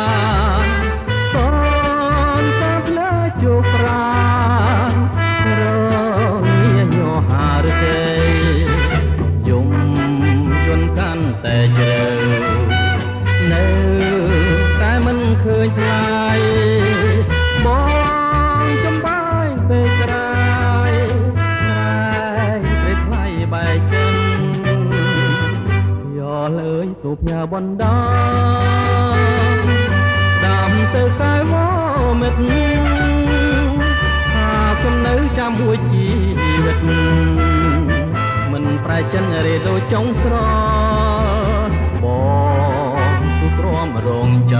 នកូនក៏ផ្លើជោគប្រានរងញាញោហារទេយំយន់កាន់តែជ្រៅនៅតែមិនឃើញថ្លៃបងចំបាយពេលក្រោយក្រែងពេលថ្លៃបែកចិនយកលើយសូផ្ញើបណ្ដាដាំទៅកែវមិត្តថាខ្ញុំនៅចាំមួយជីវិតមិនប្រែចិនរេដូចចុងស្របងទូទ្រាំរងចាំ